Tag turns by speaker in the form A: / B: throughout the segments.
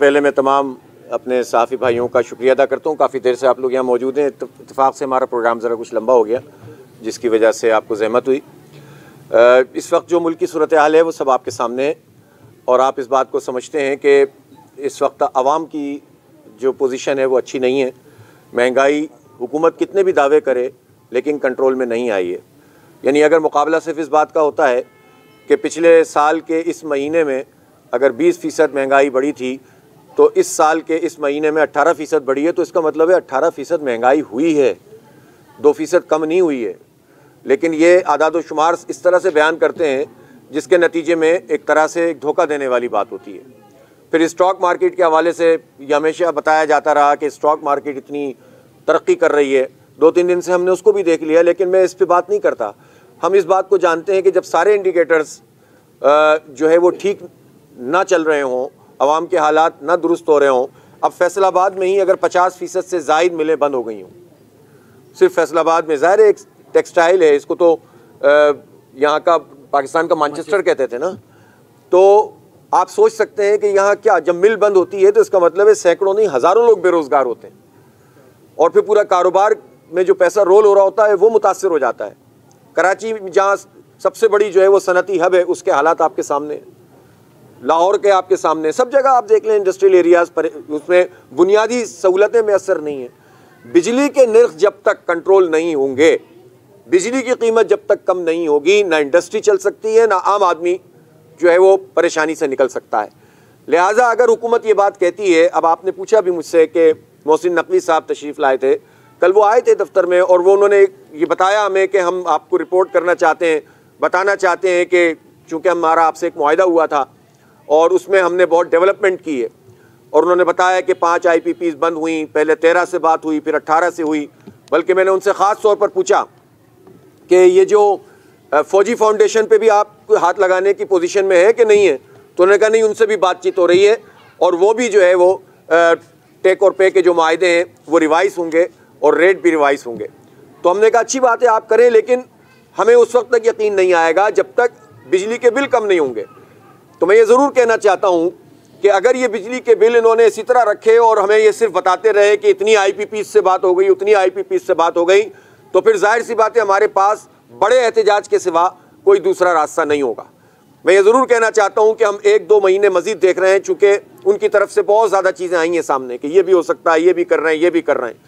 A: पहले मैं तमाम अपने सहाफ़ी भाइयों का शुक्रिया अदा करता हूँ। काफ़ी देर से आप लोग यहाँ मौजूद हैं। इत्तेफाक से हमारा प्रोग्राम ज़रा कुछ लंबा हो गया, जिसकी वजह से आपको ज़हमत हुई। इस वक्त जो मुल्क की सूरत हाल है वो सब आपके सामने है, और आप इस बात को समझते हैं कि इस वक्त आवाम की जो पोजीशन है वो अच्छी नहीं है। महंगाई हुकूमत कितने भी दावे करे लेकिन कंट्रोल में नहीं आई है। यानी अगर मुकाबला सिर्फ इस बात का होता है कि पिछले साल के इस महीने में अगर 20% महंगाई बढ़ी थी तो इस साल के इस महीने में 18% बढ़ी है, तो इसका मतलब है 18% महंगाई हुई है, 2% कम नहीं हुई है। लेकिन ये आदाद व शुमार इस तरह से बयान करते हैं जिसके नतीजे में एक तरह से एक धोखा देने वाली बात होती है। फिर स्टॉक मार्केट के हवाले से ये हमेशा बताया जाता रहा कि स्टॉक मार्केट इतनी तरक्की कर रही है। 2-3 दिन से हमने उसको भी देख लिया, लेकिन मैं इस पर बात नहीं करता। हम इस बात को जानते हैं कि जब सारे इंडिकेटर्स जो है वो ठीक ना चल रहे हों, अवाम के हालात ना दुरुस्त हो रहे हों, अब फैसलाबाद में ही अगर 50% से ज़ायद मिलें बंद हो गई हों, सिर्फ फैसलाबाद में, ज़ाहिर एक टेक्सटाइल है, इसको तो यहाँ का पाकिस्तान का मैनचेस्टर कहते थे ना, तो आप सोच सकते हैं कि यहाँ क्या, जब मिल बंद होती है तो इसका मतलब है सैकड़ों नहीं हज़ारों लोग बेरोज़गार होते हैं, और फिर पूरा कारोबार में जो पैसा रोल हो रहा होता है वो मुतासर हो जाता है। कराची जहाँ सबसे बड़ी जो है वो सनती हब है, उसके हालात आपके सामने, लाहौर के आपके सामने, सब जगह आप देख लें इंडस्ट्रियल एरियाज़ पर, उसमें बुनियादी सहूलतें मैसर नहीं हैं। बिजली के निर्ख जब तक कंट्रोल नहीं होंगे, बिजली की कीमत जब तक कम नहीं होगी, ना इंडस्ट्री चल सकती है, ना आम आदमी जो है वो परेशानी से निकल सकता है। लिहाजा अगर हुकूमत ये बात कहती है, अब आपने पूछा भी मुझसे कि मोहसिन नकवी साहब तशरीफ़ लाए थे, कल वो आए थे दफ्तर में, और वो उन्होंने ये बताया हमें कि हम आपको रिपोर्ट करना चाहते हैं, बताना चाहते हैं कि चूँकि हमारा आपसे एक मुआहदा हुआ था और उसमें हमने बहुत डेवलपमेंट की है। और उन्होंने बताया कि 5 IPPs बंद हुई, पहले 13 से बात हुई, फिर 18 से हुई। बल्कि मैंने उनसे ख़ास तौर पर पूछा कि ये जो फ़ौजी फाउंडेशन पे भी आप हाथ लगाने की पोजीशन में है कि नहीं है, तो उन्होंने कहा नहीं, उनसे भी बातचीत हो रही है, और वो भी जो है वो टेक और पे के जो माहदे हैं वो रिवाइज़ होंगे और रेट भी रिवाइज़ होंगे। तो हमने कहा अच्छी बात है आप करें, लेकिन हमें उस वक्त तक यकीन नहीं आएगा जब तक बिजली के बिल कम नहीं होंगे। तो मैं ये ज़रूर कहना चाहता हूँ कि अगर ये बिजली के बिल इन्होंने इसी तरह रखे और हमें ये सिर्फ बताते रहे कि इतनी IPPs से बात हो गई, उतनी IPPs से बात हो गई, तो फिर जाहिर सी बात है हमारे पास बड़े एहतजाज के सिवा कोई दूसरा रास्ता नहीं होगा। मैं ये ज़रूर कहना चाहता हूँ कि हम 1-2 महीने मज़ीद देख रहे हैं, चूँकि उनकी तरफ से बहुत ज़्यादा चीज़ें आई हैं सामने कि ये भी हो सकता है, ये भी कर रहे हैं, ये भी कर रहे हैं,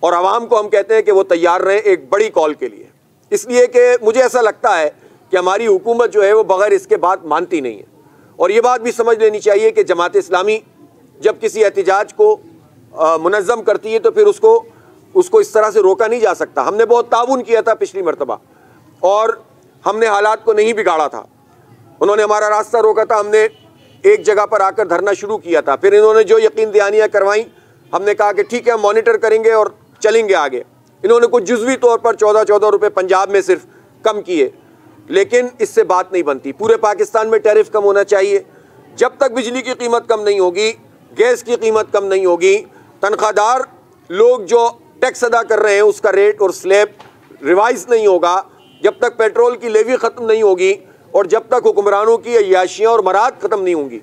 A: और आवाम को हम कहते हैं कि वो तैयार रहें एक बड़ी कॉल के लिए। इसलिए कि मुझे ऐसा लगता है कि हमारी हुकूमत जो है वो बग़ैर इसके बात मानती नहीं है। और ये बात भी समझ लेनी चाहिए कि जमात इस्लामी जब किसी एहतजाज को मुनज़्ज़म करती है तो फिर उसको इस तरह से रोका नहीं जा सकता। हमने बहुत ताउन किया था पिछली मरतबा, और हमने हालात को नहीं बिगाड़ा था। उन्होंने हमारा रास्ता रोका था, हमने एक जगह पर आकर धरना शुरू किया था, फिर इन्होंने जो यकीन दहानियाँ करवाई, हमने कहा कि ठीक है हम मॉनिटर करेंगे और चलेंगे आगे। इन्होंने कुछ जुज़वी तौर पर 14-14 रुपये पंजाब में सिर्फ कम किए, लेकिन इससे बात नहीं बनती। पूरे पाकिस्तान में टैरिफ कम होना चाहिए। जब तक बिजली की कीमत कम नहीं होगी, गैस की कीमत कम नहीं होगी, तनख्वाहदार लोग जो टैक्स अदा कर रहे हैं उसका रेट और स्लैब रिवाइज नहीं होगा, जब तक पेट्रोल की लेवी ख़त्म नहीं होगी, और जब तक हुक्मरानों की अय्याशियाँ और मराद ख़त्म नहीं होंगी,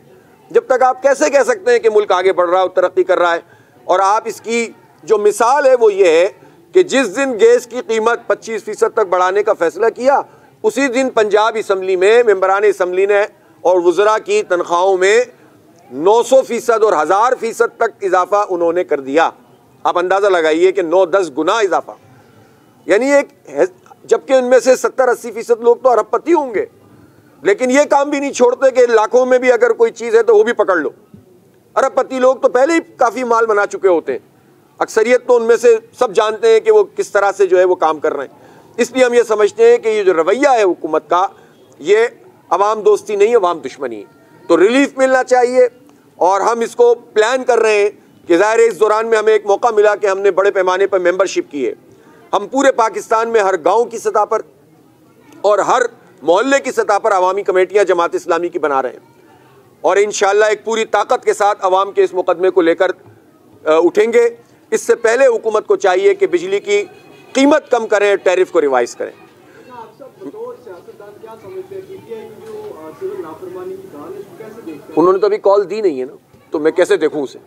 A: जब तक आप कैसे कह सकते हैं कि मुल्क आगे बढ़ रहा है और तरक्की कर रहा है। और आप इसकी जो मिसाल है वो ये है कि जिस दिन गैस की कीमत 25% तक बढ़ाने का फैसला किया, उसी दिन पंजाब असम्बली में मेंबरान असम्बली ने और वज़रा की तनख्वाहों में 900% और 1000% तक इजाफा उन्होंने कर दिया। आप अंदाज़ा लगाइए कि 9-10 गुना इजाफा, यानी एक, जबकि उनमें से 70-80% लोग तो अरबपति होंगे, लेकिन ये काम भी नहीं छोड़ते कि लाखों में भी अगर कोई चीज़ है तो वो भी पकड़ लो। अरबपति लोग तो पहले ही काफ़ी माल बना चुके होते हैं, अक्सरियत तो उनमें से सब जानते हैं कि वो किस तरह से जो है वो काम कर रहे हैं। इसलिए हम ये समझते हैं कि ये जो रवैया है हुकूमत का, ये अवाम दोस्ती नहीं है, अवाम दुश्मनी है। तो रिलीफ मिलना चाहिए, और हम इसको प्लान कर रहे हैं कि ज़ाहिर है इस दौरान में हमें एक मौका मिला कि हमने बड़े पैमाने पर मेंबरशिप की है। हम पूरे पाकिस्तान में हर गाँव की सतह पर और हर मोहल्ले की सतह पर अवामी कमेटियाँ जमात इस्लामी की बना रहे हैं, और इंशाअल्लाह एक पूरी ताकत के साथ अवाम के इस मुकदमे को लेकर उठेंगे। इससे पहले हुकूमत को चाहिए कि बिजली की कीमत कम करें, टैरिफ को रिवाइज करें। उन्होंने तो अभी कॉल दी नहीं है ना। तो मैं कैसे देखूं उसे?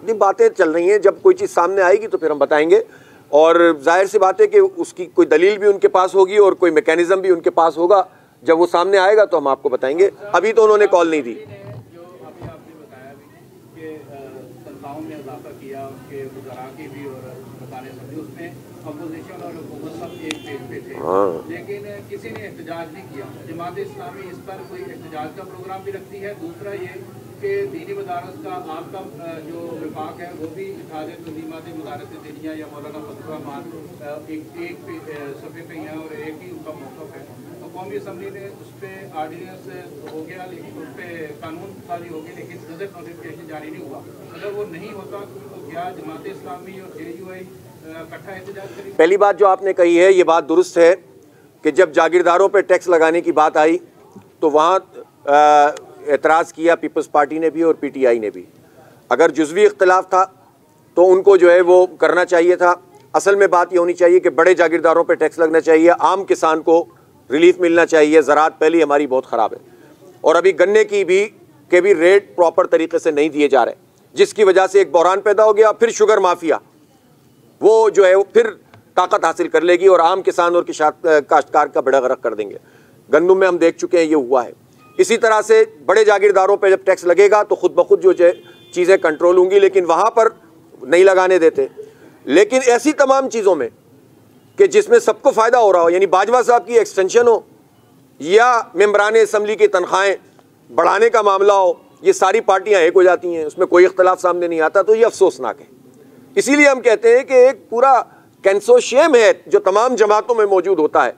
A: नहीं, बातें चल रही हैं, जब कोई चीज़ सामने आएगी तो फिर हम बताएंगे। और जाहिर सी बात है कि उसकी कोई दलील भी उनके पास होगी और कोई मैकेनिज्म भी उनके पास होगा। जब वो सामने आएगा तो हम आपको बताएंगे। अभी तो उन्होंने कॉल नहीं दी।
B: जो अभी आपने बताया कि तनख्वाहों में इजाफा किया, उनके वज़रा की भी और बताने समझे, उसमें अपोजिशन और हुकूमत सब एक पेज पे थे, लेकिन किसी ने एहतजाज नहीं किया। जमात इस्लामी इस पर कोई एहतजाज का प्रोग्राम भी रखती है। दूसरा ये कि दीनी मदारस का आपका जो विभाग है वो भी इत्तेहाद तंजीमात मदारस दीनिया या मौलाना फजल रहमान एक सफ़े पे हैं और एक ही उनका मौक़िफ़ है। तो कौमी असम्बली ने उस पर आर्डीनेंस हो गया, लेकिन उस पर कानून साजी हो गई, लेकिन गज़ट नोटिफिकेशन जारी नहीं हुआ। अगर वो नहीं होता तो क्या जमात इस्लामी और JUI इकट्ठा एहतजाज करेगी?
A: पहली बात जो आपने कही है ये बात दुरुस्त है कि जब जागीरदारों पर टैक्स लगाने की बात आई तो वहाँ एतराज़ किया पीपल्स पार्टी ने भी और PTI ने भी। अगर जुज़वी इख्तिलाफ था तो उनको जो है वो करना चाहिए था। असल में बात ये होनी चाहिए कि बड़े जागीरदारों पे टैक्स लगना चाहिए, आम किसान को रिलीफ मिलना चाहिए। ज़राअत पहले हमारी बहुत ख़राब है और अभी गन्ने की भी रेट प्रॉपर तरीके से नहीं दिए जा रहे, जिसकी वजह से एक बहरान पैदा हो गया। फिर शुगर माफिया वो जो है वो फिर ताकत हासिल कर लेगी और आम किसान और काश्तकार का बेड़ा गर्क कर देंगे। गंदम में हम देख चुके हैं ये हुआ है। इसी तरह से बड़े जागीरदारों पे जब टैक्स लगेगा तो खुद ब खुद जो चीज़ें कंट्रोल होंगी, लेकिन वहाँ पर नहीं लगाने देते। लेकिन ऐसी तमाम चीज़ों में कि जिसमें सबको फ़ायदा हो रहा हो, यानी बाजवा साहब की एक्सटेंशन हो या मेंबरान असम्बली की तनख्वाहें बढ़ाने का मामला हो, ये सारी पार्टियाँ एक हो जाती हैं, उसमें कोई इख्तलाफ सामने नहीं आता। तो ये अफसोसनाक है। इसीलिए हम कहते हैं कि एक पूरा कंसोशियम है जो तमाम जमातों में मौजूद होता है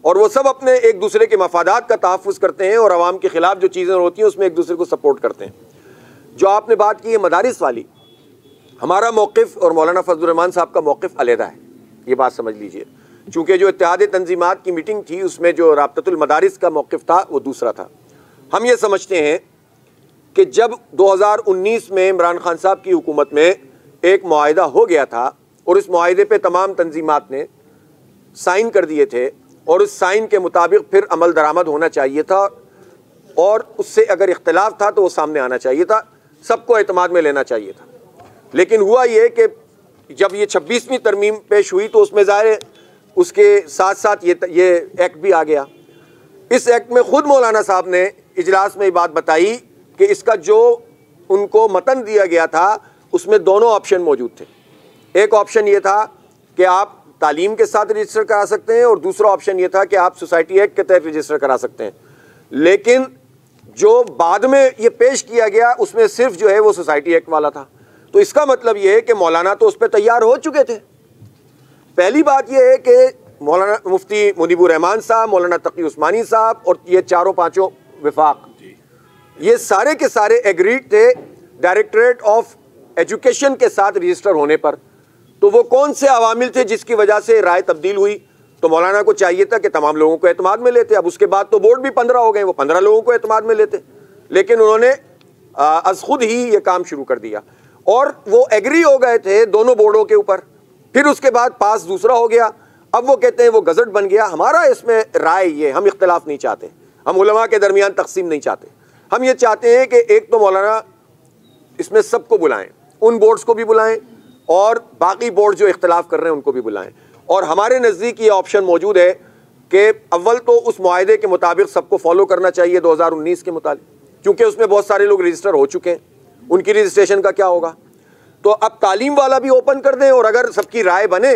A: और वो सब अपने एक दूसरे के मफादात का तहफ़्फ़ुज़ करते हैं और आवाम के ख़िलाफ़ जो चीज़ें होती हैं उसमें एक दूसरे को सपोर्ट करते हैं। जो आपने बात की है मदारिस वाली, हमारा मौक़िफ़ और मौलाना फजल रहमान साहब का मौक़िफ़ अलहदा है, ये बात समझ लीजिए। चूँकि जो इत्तेहाद तंजीमात की मीटिंग थी उसमें जो राब्ततुल मदारिस का मौक़िफ़ था वो दूसरा था। हम ये समझते हैं कि जब 2019 में इमरान खान साहब की हुकूमत में एक मुआहिदा हो गया था और इस मुआहिदे पे तमाम तंजीमात ने साइन कर दिए थे और उस साइन के मुताबिक फिर अमल दरामद होना चाहिए था और उससे अगर इख्तिलाफ था तो वो सामने आना चाहिए था, सबको एतमाद में लेना चाहिए था। लेकिन हुआ ये कि जब ये 26वीं तरमीम पेश हुई तो उसमें ज़ाहिर उसके साथ साथ ये एक्ट भी आ गया। इस एक्ट में ख़ुद मौलाना साहब ने इजलास में ये बात बताई कि इसका जो उनको मतन दिया गया था उसमें दोनों ऑप्शन मौजूद थे। एक ऑप्शन ये था कि आप तालीम के साथ रजिस्टर करा सकते हैं और दूसरा ऑप्शन ये था कि आप सोसाइटी एक्ट के तहत रजिस्टर करा सकते हैं। लेकिन जो बाद में ये पेश किया गया उसमें सिर्फ जो है वो सोसाइटी एक्ट वाला था। तो इसका मतलब ये है कि मौलाना तो उस पर तैयार हो चुके थे। पहली बात ये है कि मौलाना मुफ्ती मुनीबुर रहमान साहब, मौलाना तकी उस्मानी साहब और ये चारों पाँचों विफाक, ये सारे के सारे एग्रीड थे डायरेक्टरेट ऑफ एजुकेशन के साथ रजिस्टर होने पर। तो वो कौन से अवामिल थे जिसकी वजह से राय तब्दील हुई? तो मौलाना को चाहिए था कि तमाम लोगों को एतमाद में लेते। अब उसके बाद तो बोर्ड भी 15 हो गए, वो 15 लोगों को एतमाद में लेते, लेकिन उन्होंने अज खुद ही ये काम शुरू कर दिया और वो एग्री हो गए थे दोनों बोर्डों के ऊपर। फिर उसके बाद पास दूसरा हो गया, अब वो कहते हैं वो गजट बन गया। हमारा इसमें राय ये, हम इख्तिलाफ नहीं चाहते, हम उलमा के दरमियान तकसीम नहीं चाहते। हम ये चाहते हैं कि एक तो मौलाना इसमें सबको बुलाएं, उन बोर्ड्स को भी बुलाएं और बाकी बोर्ड जो इख्तिलाफ कर रहे हैं उनको भी बुलाएं। और हमारे नज़दीक ये ऑप्शन मौजूद है कि अव्वल तो उस मुआहिदे के मुताबिक सबको फॉलो करना चाहिए 2019 के मुताबिक, क्योंकि उसमें बहुत सारे लोग रजिस्टर हो चुके हैं, उनकी रजिस्ट्रेशन का क्या होगा। तो अब तालीम वाला भी ओपन कर दें और अगर सबकी राय बने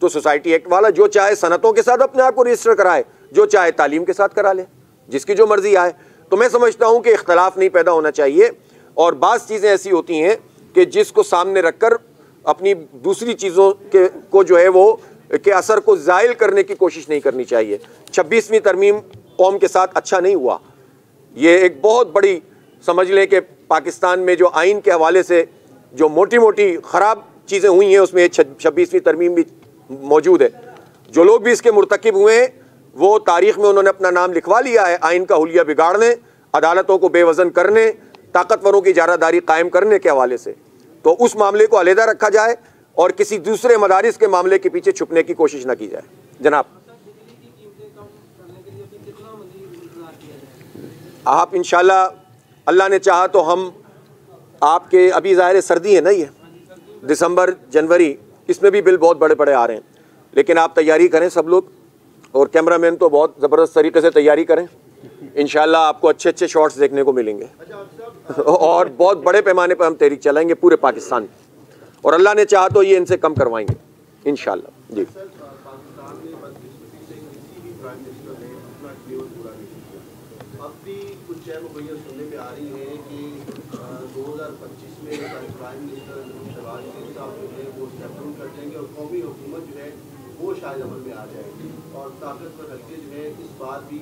A: तो सोसाइटी एक्ट वाला जो चाहे सनतों के साथ अपने आप को रजिस्टर कराए, जो चाहे तालीम के साथ करा ले, जिसकी जो मर्जी आए। तो मैं समझता हूँ कि इख्तलाफ नहीं पैदा होना चाहिए और बाज़ चीज़ें ऐसी होती हैं कि जिसको सामने रखकर अपनी दूसरी चीज़ों के को जो है वो के असर को ज़ाइल करने की कोशिश नहीं करनी चाहिए। 26वीं तरमीम कौम के साथ अच्छा नहीं हुआ। ये एक बहुत बड़ी, समझ लें कि पाकिस्तान में जो आइन के हवाले से जो मोटी मोटी ख़राब चीज़ें हुई हैं उसमें 26वीं तरमीम भी मौजूद है। जो लोग भी इसके मुर्तकिब हुए हैं वो तारीख़ में उन्होंने अपना नाम लिखवा लिया है, आइन का हुलिया बिगाड़ने, अदालतों को बेवज़न करने, ताकतवरों की इजारादारी कायम करने के हवाले से। तो उस मामले को अलहदा रखा जाए और किसी दूसरे मदारिस के मामले के पीछे छुपने की कोशिश न की जाए। जनाब, आप इंशाल्लाह अल्लाह ने चाहा तो हम आपके अभी ज़ाहिर सर्दी है ना, ये दिसंबर जनवरी, इसमें भी बिल बहुत बड़े बड़े आ रहे हैं, लेकिन आप तैयारी करें सब लोग, और कैमरामैन तो बहुत ज़बरदस्त तरीके से तैयारी करें। इंशाल्लाह आपको अच्छे अच्छे शॉट्स देखने को मिलेंगे और बहुत बड़े पैमाने पर हम तहरीक चलाएंगे पूरे पाकिस्तान में, और अल्लाह ने चाहा तो ये इनसे कम करवाएंगे इंशाल्लाह। जी
C: सुनने में आ रही है कि 2025 में प्राइम मिनिस्टर शहबाज शरीफ साहब जो है वो स्टेप डाउन कर देंगे और कौमी हुकूमत जो है वो शायद अमल में आ जाएगी, और ताकतवर हल्के जो है इस बार भी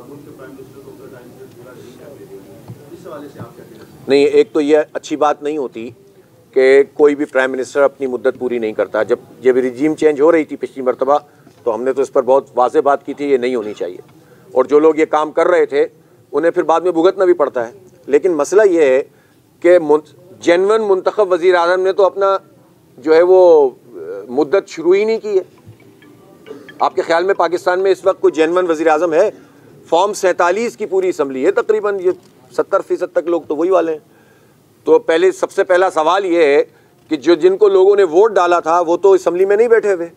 C: मुल्क के प्राइम मिनिस्टर को अपना टाइम पीरियड पूरा नहीं कर देंगे। इस हवाले से आप क्या कहना चाहते हैं?
A: नहीं, एक तो ये अच्छी बात नहीं होती कि कोई भी प्राइम मिनिस्टर अपनी मुद्दत पूरी नहीं करता। जब रिजीम चेंज हो रही थी पिछली मरतबा, तो हमने तो इस पर बहुत वाज़ेह बात की थी, ये नहीं होनी चाहिए, और जो लोग ये काम कर रहे थे उन्हें फिर बाद में भुगतना भी पड़ता है। लेकिन मसला ये है कि जेन्युइन मुंतखब वज़ीर आज़म ने तो अपना जो है वो मुद्दत शुरू ही नहीं की है। आपके ख्याल में पाकिस्तान में इस वक्त कोई जेन्युइन वज़ीर आज़म है? फॉर्म 47 की पूरी असम्बली है तकरीबन, ये 70% तक लोग तो वही वाले हैं। तो पहले सबसे पहला सवाल ये है कि जिनको लोगों ने वोट डाला था वो तो असम्बली में नहीं बैठे हुए,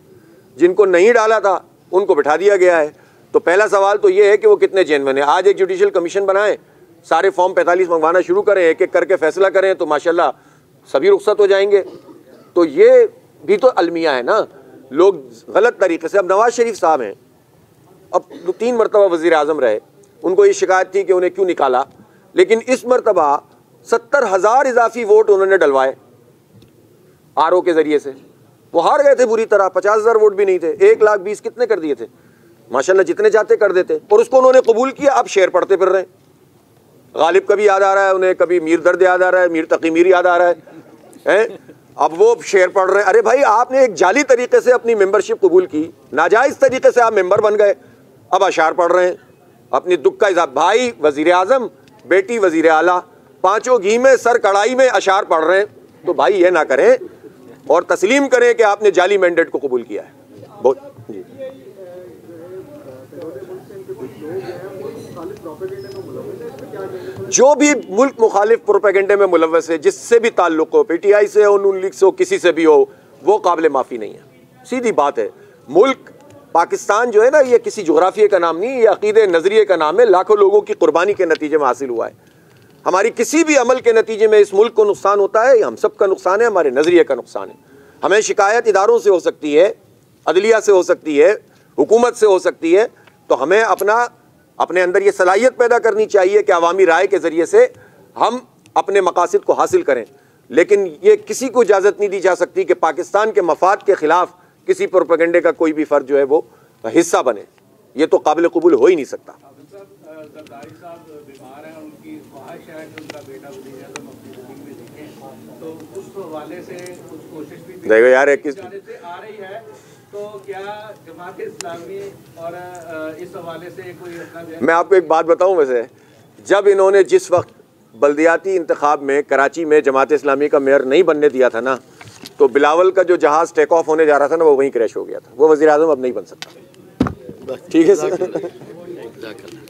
A: जिनको नहीं डाला था उनको बिठा दिया गया है। तो पहला सवाल तो ये है कि वो कितने जेन्युइन है। आज एक जुडिशल कमीशन बनाएं, सारे फॉर्म 45 मंगवाना शुरू करें, एक एक करके फैसला करें, तो माशाल्लाह सभी रुखसत हो जाएंगे। तो ये भी तो अलमिया है ना, लोग गलत तरीके से। अब नवाज शरीफ साहब हैं, अब 3 मरतबा वज़ीर आज़म रहे, उनको ये शिकायत थी कि उन्हें क्यों निकाला, लेकिन इस मरतबा 70,000 इजाफी वोट उन्होंने डलवाए आरओ के ज़रिए से। वो हार गए थे बुरी तरह, 50,000 वोट भी नहीं थे, 1,20,000 कितने कर दिए थे, माशाल्लाह जितने जाते कर देते, और उसको उन्होंने कबूल किया। अब शेर पढ़ते फिर रहे हैं, गालिब कभी याद आ रहा है उन्हें, कभी मीर दर्द याद आ रहा है, मीर तकी मीर याद आ रहा है, अब वो शेर पढ़ रहे हैं। अरे भाई, आपने एक जाली तरीके से अपनी मेंबरशिप कबूल की, नाजायज़ तरीके से आप मेंबर बन गए, अब अशार पढ़ रहे हैं, अपनी दुख का इज़हार। भाई वज़ीर आज़म, बेटी वज़ीर आला, पाँचों घी में सर कढ़ाई में अशार पढ़ रहे हैं। तो भाई ये ना करें और तस्लीम करें कि आपने जाली मैंडेट को कबूल किया है। बहुत जी। जो भी मुल्क मुखालिफ प्रोपेगेंडे में मुलव्वस है, जिससे भी ताल्लुक़ हो, PTI से हो, नून लीग से हो, किसी से भी हो, वो काबिल माफ़ी नहीं है। सीधी बात है। मुल्क पाकिस्तान जो है ना, ये किसी जोग्राफिया का नाम नहीं, ये अकीदे नज़रिए का नाम है। लाखों लोगों की कुर्बानी के नतीजे में हासिल हुआ है। हमारी किसी भी अमल के नतीजे में इस मुल्क को नुकसान होता है, हम सब का नुकसान है, हमारे नज़रिए का नुकसान है। हमें शिकायत इदारों से हो सकती है, अदलिया से हो सकती है, हुकूमत से हो सकती है। तो हमें अपने अंदर ये सलाहियत पैदा करनी चाहिए कि अवामी राय के ज़रिए से हम अपने मकासद को हासिल करें। लेकिन ये किसी को इजाज़त नहीं दी जा सकती कि पाकिस्तान के मफाद के ख़िलाफ़ किसी प्रोपेगेंडे का कोई भी फ़र्द जो है वो हिस्सा बने। ये तो काबिल कबूल हो ही नहीं सकता।
B: जरदारी साहब बीमार हैं, उनकी ख्वाहिश है कि उनका बेटा वज़ीर आज़म अपनी ज़िंदगी में देखें, तो उस हवाले से कुछ कोशिश भी
A: देखो यार, एक
B: जाने से आ रही है। तो क्या जमात इस्लामी और इस हवाले से कोई अपना?
A: मैं आपको एक बात बताऊं, वैसे जब इन्होंने जिस वक्त बल्दियाती इंतखाब में कराची में जमात इस्लामी का मेयर नहीं बनने दिया था ना, तो बिलावल का जो जहाज़ टेक ऑफ होने जा रहा था ना, वो वहीं क्रैश हो गया था। वो वज़ीर आज़म अब नहीं बन सकता। ठीक है सर।